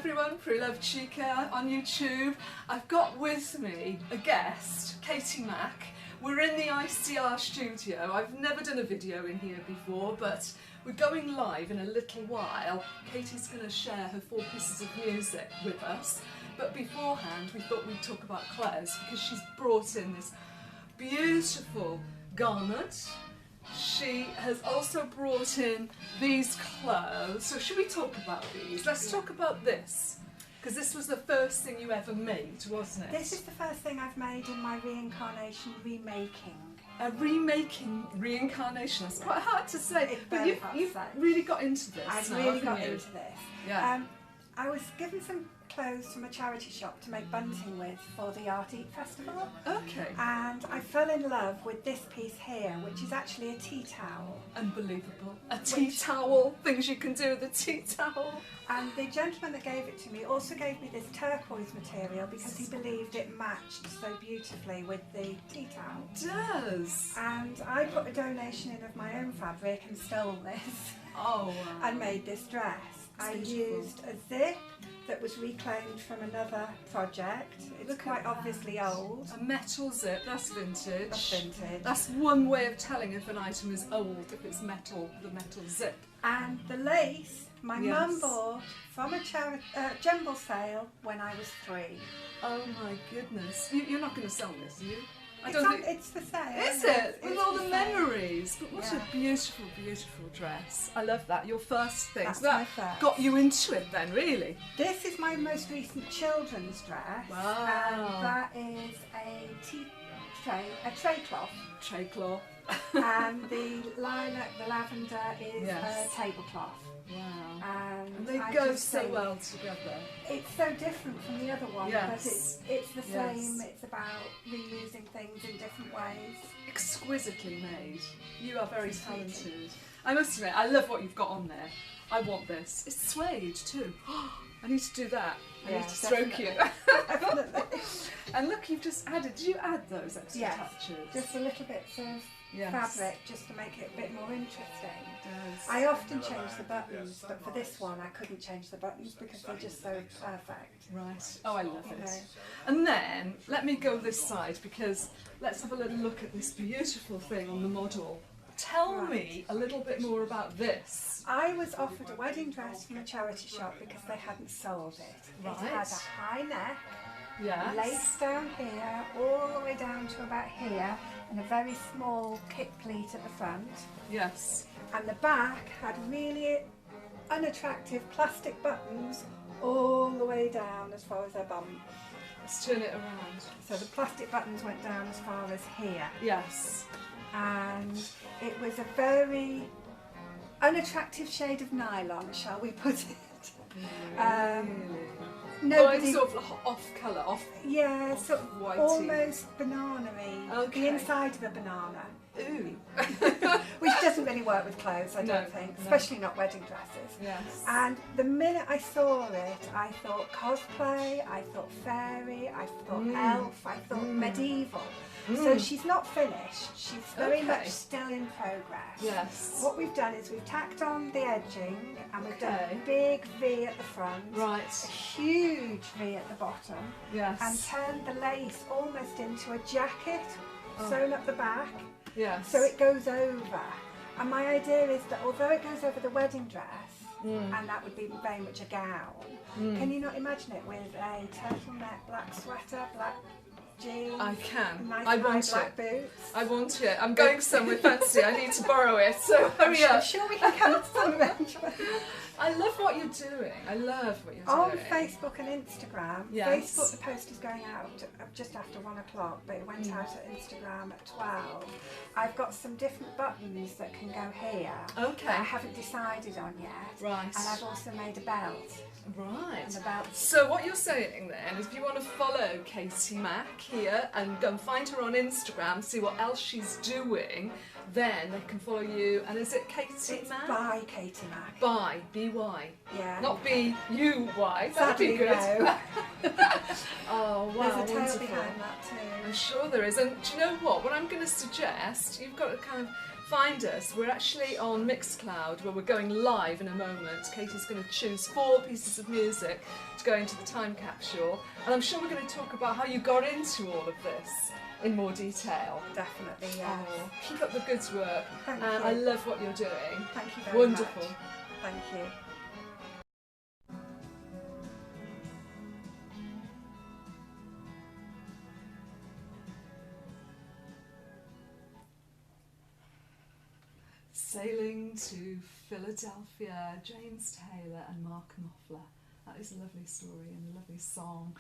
everyone, Preloved Chica on YouTube. I've got with me a guest, KatyMac. We're in the ICR studio. I've never done a video in here before, but we're going live in a little while. Katy's going to share her 4 pieces of music with us. But beforehand, we thought we'd talk about clothes because she's brought in this beautiful garment. She has also brought in these clothes. So should we talk about these? Let's talk about this. Because this was the first thing you ever made, wasn't it? This is the first thing I've made in my reincarnation remaking. A reincarnation. That's quite hard to say. But you've really got into this. I've now, really got haven't you? into this. Yeah. I was given some clothes from a charity shop to make bunting with for the Art Eat Festival. Okay. And I fell in love with this piece here, which is actually a tea towel. Unbelievable. A tea towel. Things you can do with a tea towel. And the gentleman that gave it to me also gave me this turquoise material because he believed it matched so beautifully with the tea towel. It does. And I put a donation in of my own fabric and stole this. Oh, wow. And made this dress. I used a zip that was reclaimed from another project. It's quite obviously old. A metal zip, that's vintage. That's vintage. That's one way of telling if an item is old, if it's metal, the metal zip. And the lace, my mum bought from a jumble sale when I was 3. Oh my goodness. You're not going to sell this, are you? It's for sale. Is it? With all the memories. But what a beautiful, beautiful dress. I love that. Your first thing. That's so that my first. got you into it then, really? This is my most recent children's dress. Wow. And that is a tray cloth. Tray cloth. And the lilac, the lavender is a tablecloth. Wow. And they go so well together. It's so different from the other one, but it's the same. Yes. It's about reusing things in different ways. Exquisitely made. You are very talented. I must admit, I love what you've got on there. I want this. It's suede too. I need to do that. I need to stroke you. Definitely. And look, you've just added. Did you add those extra touches? Just a little bits of fabric just to make it a bit more interesting. I often change the buttons, but for this one I couldn't change the buttons because they're just so perfect. Right. Oh, I love it. And then let me go this side because let's have a little look at this beautiful thing on the model. Tell me a little bit more about this. I was offered a wedding dress from a charity shop because they hadn't sold it. It had a high neck, lace down here, all the way down to about here, and a very small kick pleat at the front. Yes. And the back had really unattractive plastic buttons all the way down as far as their bum. Let's turn it around. So the plastic buttons went down as far as here. Yes. And it was a very unattractive shade of nylon, shall we put it? Nobody, sort of off colour, sort of whitey. Almost banana-y. The inside of a banana. Ooh. Which doesn't really work with clothes, I don't think, especially not wedding dresses. Yes. And the minute I saw it, I thought cosplay, I thought fairy, I thought elf, I thought medieval. So she's not finished, she's very much still in progress. Yes. What we've done is we've tacked on the edging and we've done a big V at the front, a huge V at the bottom, and turned the lace almost into a jacket, sewn up the back, so it goes over. And my idea is that although it goes over the wedding dress, and that would be very much a gown, can you not imagine it with a turtleneck, black sweater, black jeans, I can. nice I want black boots? I want it. I'm going somewhere fancy. I need to borrow it. So hurry up. I'm sure we can come to some arrangement. I love what you're doing. I love what you're On doing. Facebook and Instagram. Facebook, the post is going out just after 1 o'clock, but it went out at Instagram at 12. I've got some different buttons that can go here. Okay. That I haven't decided on yet. Right. And I've also made a belt. Right. And the belt. So what you're saying then is if you want to follow KatyMac here and go and find her on Instagram, see what else she's doing, then they can follow you. And is it KatyMac? It's ByKatyMac. By, B-Y. Yeah. Not B-U-Y. That'd Sadly, be good. no. Oh, wow, There's a tail wonderful. behind that too. I'm sure there is. And do you know what? What I'm going to suggest, you've got to kind of find us, we're actually on Mixcloud, where we're going live in a moment. Katy's going to choose 4 pieces of music to go into the time capsule, and I'm sure we're going to talk about how you got into all of this in more detail. Definitely, yes. Oh, keep up the good work. Thank you. I love what you're doing. Thank you very Wonderful. much. Thank you. Sailing to Philadelphia, James Taylor and Mark Knopfler. That is a lovely story and a lovely song.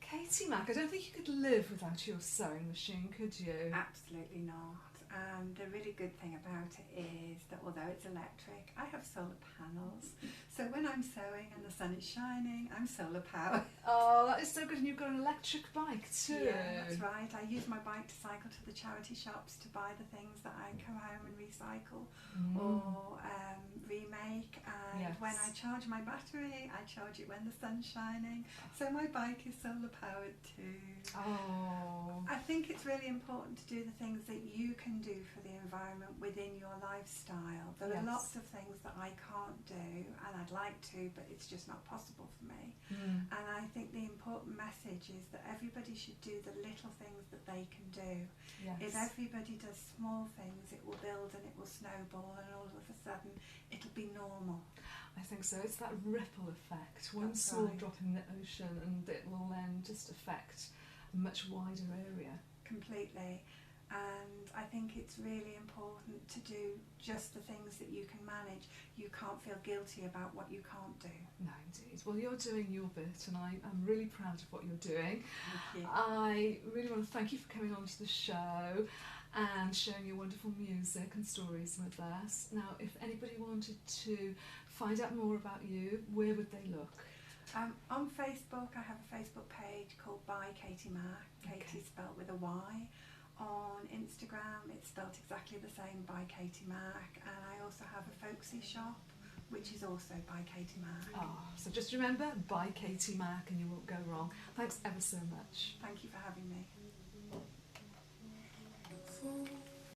KatyMac, I don't think you could live without your sewing machine, could you? Absolutely not. And the really good thing about it is that although it's electric, I have solar panels. So when I'm sewing and the sun is shining, I'm solar powered. Oh, that is so good. And you've got an electric bike too. Yeah, that's right. I use my bike to cycle to the charity shops to buy the things that I come home and recycle or remake. And when I charge my battery, I charge it when the sun's shining. So my bike is solar powered too. Oh. I think it's really important to do the things that you can do for the environment within your lifestyle. There are lots of things that I can't do, and I'd like to, but it's just not possible for me. And I think the important message is that everybody should do the little things that they can do. If everybody does small things, it will build and it will snowball, and all of a sudden it'll be normal. I think so. It's that ripple effect. One small drop in the ocean and it will then just affect a much wider area. Completely. And I think it's really important to do just the things that you can manage. You can't feel guilty about what you can't do. No, indeed. Well, you're doing your bit, and I'm really proud of what you're doing. Thank you. I really want to thank you for coming on to the show and sharing your wonderful music and stories with us. Now, if anybody wanted to find out more about you, where would they look? On Facebook, I have a Facebook page called ByKatyMac. Katy spelled with a Y. On Instagram, it's spelled exactly the same, ByKatyMac, and I also have a folksy shop, which is also ByKatyMac. Oh, so just remember, ByKatyMac, and you won't go wrong. Thanks ever so much. Thank you for having me.